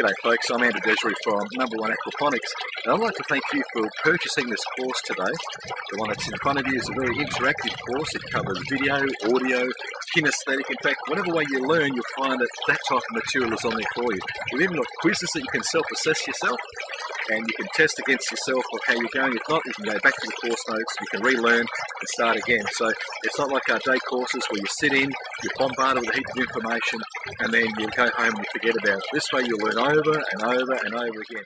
G'day folks, I'm Andrew Desiree from Number One Aquaponics, and I'd like to thank you for purchasing this course today. The one that's in front of you is a very interactive course. It covers video, audio, kinesthetic. In fact, whatever way you learn, you'll find that that type of material is on there for you. We've even got quizzes that you can self-assess yourself, and you can test against yourself of how you're going. If not, you can go back to the course notes, you can relearn and start again. So it's not like our day courses where you sit in, you're bombarded with a heap of information, and then you go home and you forget about it. This way you'll learn over and over and over again.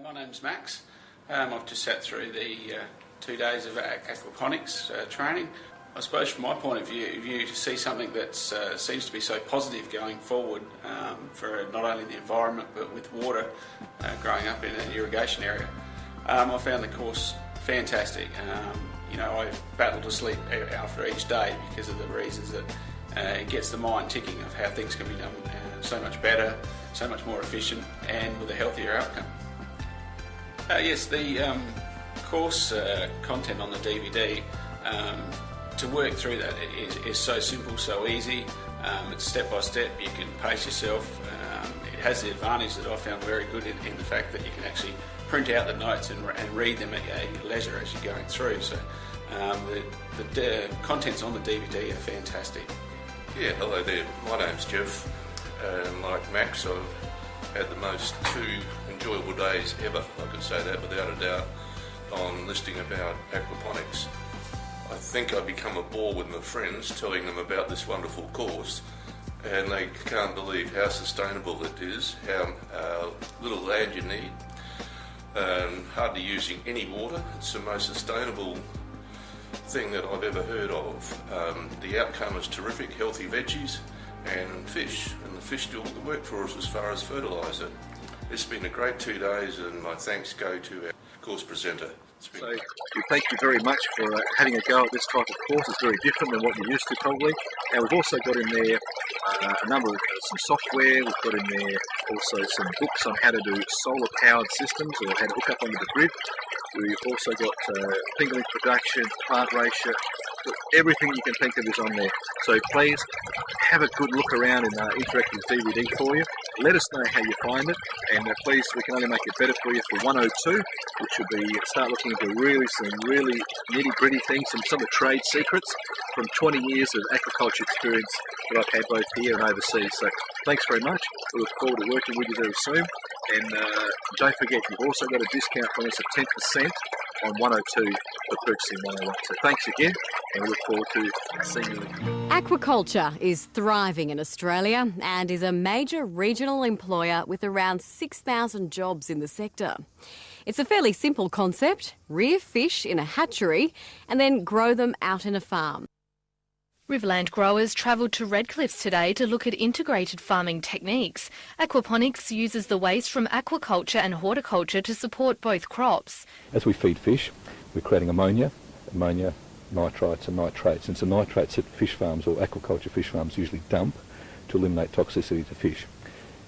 My name's Max. I've just sat through the 2 days of aquaponics training. I suppose from my point of view, to see something that seems to be so positive going forward for not only the environment but with water growing up in an irrigation area. I found the course fantastic. I battle to sleep after each day because of the reasons that it gets the mind ticking of how things can be done so much better, so much more efficient, and with a healthier outcome. Yes, the course content on the DVD, to work through that is so simple, so easy. It's step by step. You can pace yourself. It has the advantage that I found very good in the fact that you can actually print out the notes and read them at your leisure as you're going through. So the contents on the DVD are fantastic. Yeah, hello there. My name's Jeff. Like Max, I've had the most 2 enjoyable days ever, I could say that without a doubt, on listening about aquaponics. I think I've become a bore with my friends telling them about this wonderful course, and they can't believe how sustainable it is, how little land you need, hardly using any water. It's the most sustainable thing that I've ever heard of. The outcome is terrific, healthy veggies and fish, and the fish do all the work for us as far as fertiliser. It's been a great 2 days, and my thanks go to our course presenter. So we thank you very much for having a go at this type of course. It's very different than what you're used to probably. And we've also got in there a number of some software. We've got in there also some books on how to do solar powered systems or how to hook up onto the grid. We've also got fingerling production, plant ratio, everything you can think of is on there. So please have a good look around in our interactive DVD for you. Let us know how you find it, and please, we can only make it better for you for 102, which should be start looking into some really nitty-gritty things, some of the trade secrets from 20 years of aquaculture experience that I've had both here and overseas. So thanks very much. We look forward to working with you very soon. And don't forget, you've also got a discount from us of 10% on 102 for purchasing 101. So thanks again, and we look forward to seeing you again. Aquaculture is thriving in Australia and is a major regional employer with around 6,000 jobs in the sector. It's a fairly simple concept: rear fish in a hatchery and then grow them out in a farm. Riverland growers travelled to Redcliffs today to look at integrated farming techniques. Aquaponics uses the waste from aquaculture and horticulture to support both crops. As we feed fish, we're creating ammonia, nitrites and nitrates. And it's the nitrates that fish farms or aquaculture fish farms usually dump to eliminate toxicity to fish.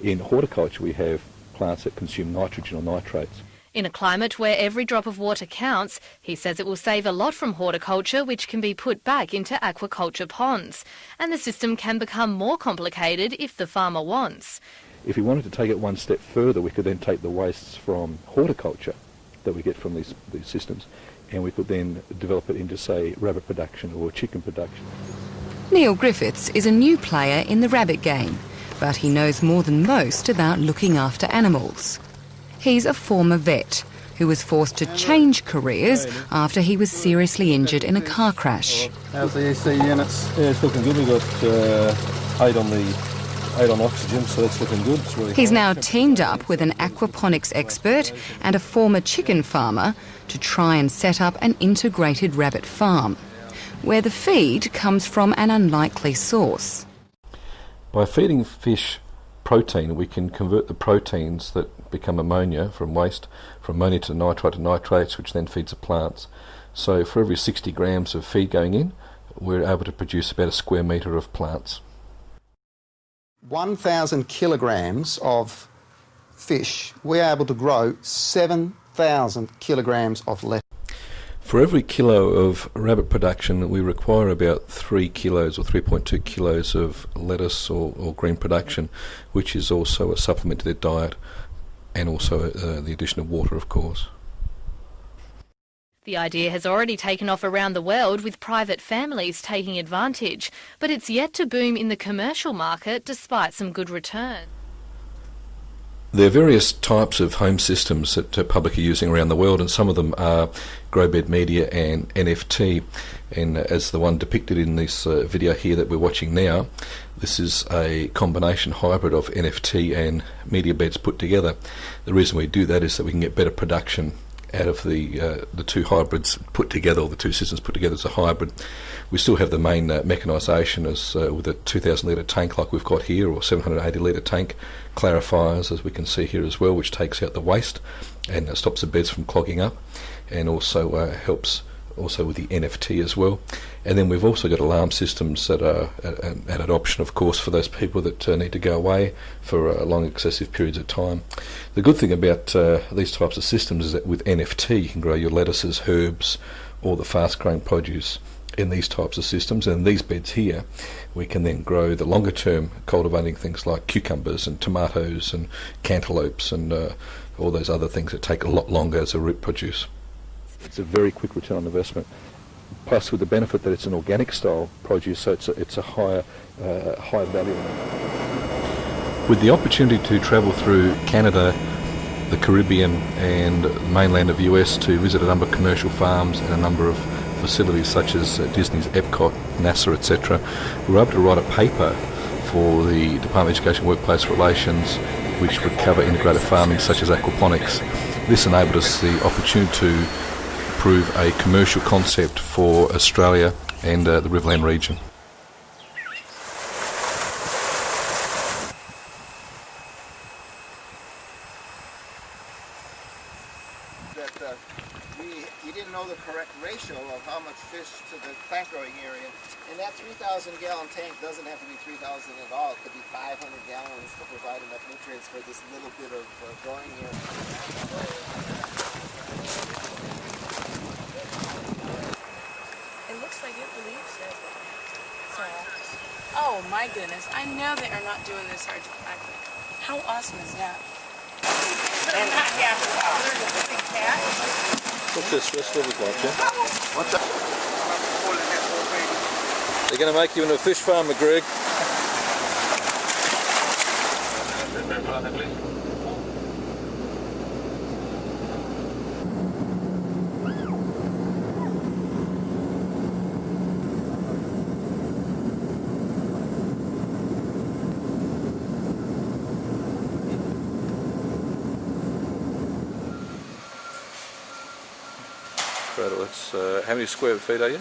In horticulture, we have plants that consume nitrogen or nitrates. In a climate where every drop of water counts, he says it will save a lot from horticulture, which can be put back into aquaculture ponds. And the system can become more complicated if the farmer wants. If we wanted to take it one step further, we could then take the wastes from horticulture that we get from these systems, and we could then develop it into, say, rabbit production or chicken production. Neil Griffiths is a new player in the rabbit game, but he knows more than most about looking after animals. He's a former vet who was forced to change careers after he was seriously injured in a car crash. How's the AC units? Yeah, it's looking good. We've got 8 on oxygen, so it's looking good. It's really He's now teamed up with an aquaponics expert and a former chicken farmer to try and set up an integrated rabbit farm, where the feed comes from an unlikely source. By feeding fish protein, we can convert the proteins that become ammonia from waste, from ammonia to nitrite to nitrates, which then feeds the plants. So for every 60 grams of feed going in, we're able to produce about a square metre of plants. 1,000 kilograms of fish, we're able to grow 7,000 kilograms of lettuce. For every kilo of rabbit production, we require about 3 kilos or 3.2 kilos of lettuce or green production, which is also a supplement to their diet, and also the addition of water, of course. The idea has already taken off around the world, with private families taking advantage, but it's yet to boom in the commercial market despite some good return. There are various types of home systems that public are using around the world, and some of them are grow bed media and NFT. And as the one depicted in this video here that we're watching now, this is a combination hybrid of NFT and media beds put together. The reason we do that is that we can get better production out of the two hybrids put together, or the two systems put together as a hybrid. We still have the main mechanisation as with a 2,000 litre tank like we've got here, or 780 litre tank, clarifiers as we can see here as well, which takes out the waste and stops the beds from clogging up, and also helps also with the NFT as well. And then we've also got alarm systems that are an added option, of course, for those people that need to go away for long excessive periods of time. The good thing about these types of systems is that with NFT you can grow your lettuces, herbs, or the fast growing produce in these types of systems. And in these beds here we can then grow the longer term, cultivating things like cucumbers and tomatoes and cantaloupes and all those other things that take a lot longer as a root produce. It's a very quick return on investment, plus with the benefit that it's an organic style produce, so it's a higher value. With the opportunity to travel through Canada, the Caribbean and the mainland of the US to visit a number of commercial farms and a number of facilities such as Disney's Epcot, NASA, etc., we were able to write a paper for the Department of Education Workplace Relations which would cover integrated farming such as aquaponics. This enabled us the opportunity to prove a commercial concept for Australia and the Riverland region. That we didn't know the correct ratio of how much fish to the plant growing area, and that 3,000 gallon tank doesn't have to be 3,000 at all. It could be 500 gallons to provide enough nutrients for this little bit of growing area. It looks like it believes it. So, oh my goodness, I know they are not doing this hard to practice. How awesome is that? And What's this? What's it look like, yeah? What's that? They're going to make you into a fish farmer, Greg. Right, let's, how many square feet are you?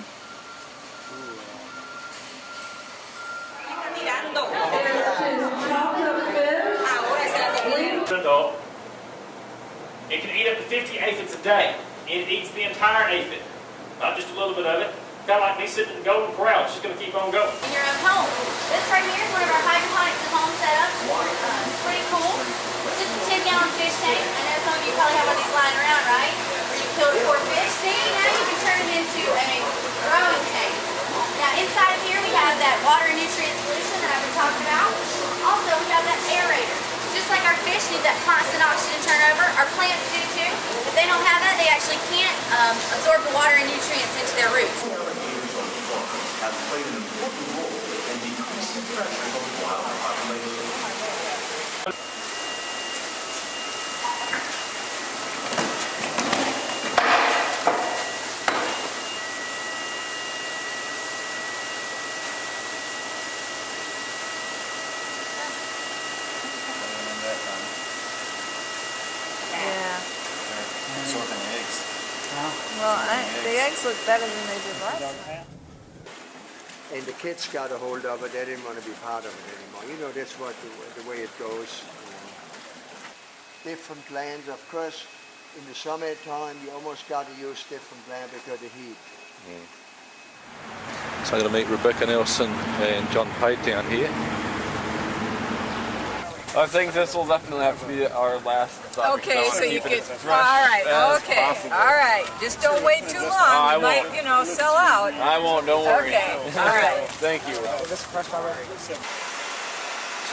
It can eat up to 50 aphids a day. It eats the entire aphid, not just a little bit of it. Kind of like me sitting in the golden corral. It's just going to keep on going. In your own home. This right here is one of our hydroponics at home setups. It's pretty cool. It's just a 10-gallon fish tank. I know some of you probably have one of these lying around, right? Where you kill the poor fish. See, now you can turn it into a growing tank. Now inside of here we have that water and nutrient solution that I've been talking about. Also we have that aerator. Just like our fish need that constant oxygen turnover, our plants do too. If they don't have that, they actually can't absorb the water and nutrients into their roots. Has played an important role in decreasing pressure on the wild population. well, the eggs look better than they did last time. And the kids got a hold of it. They didn't want to be part of it anymore. You know, that's what the way it goes. Different lands, of course. In the summertime, you almost got to use different land because of the heat. So I'm going to meet Rebecca Nelson and John Pate down here. I think this will definitely have to be our last stop. Okay, so you keep it can. as All right. fresh as Okay. possible. All right. Just don't wait too long. I You might, won't. sell out. I won't. Don't worry. Okay. All right. Thank you. So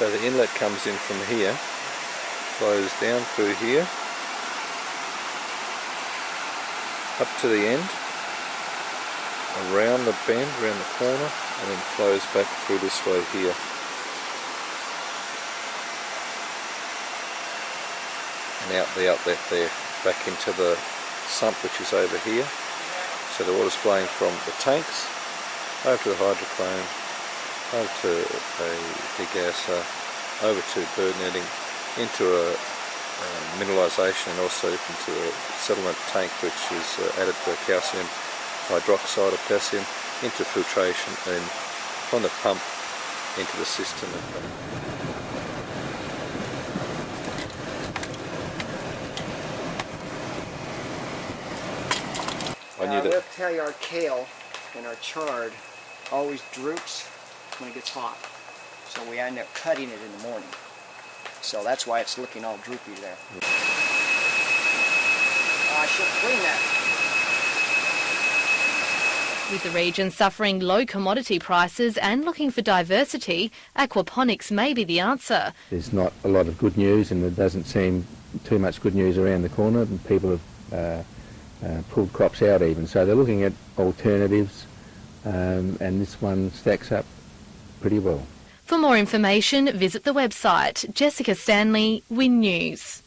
the inlet comes in from here, flows down through here, up to the end, around the bend, around the corner, and then flows back through this way here. And out the outlet there, back into the sump which is over here. So the water's flowing from the tanks over to the hydroclone, over to a degasser, over to bird netting, into a mineralisation, and also into a settlement tank which is added the calcium hydroxide or potassium, into filtration, and from the pump into the system. We'll tell you our kale and our chard always droops when it gets hot. So we end up cutting it in the morning. So that's why it's looking all droopy there. I should clean that. With the region suffering low commodity prices and looking for diversity, aquaponics may be the answer. There's not a lot of good news, and there doesn't seem too much good news around the corner, and people have pulled crops out even. So they're looking at alternatives, and this one stacks up pretty well. For more information, visit the website. Jessica Stanley, Win News.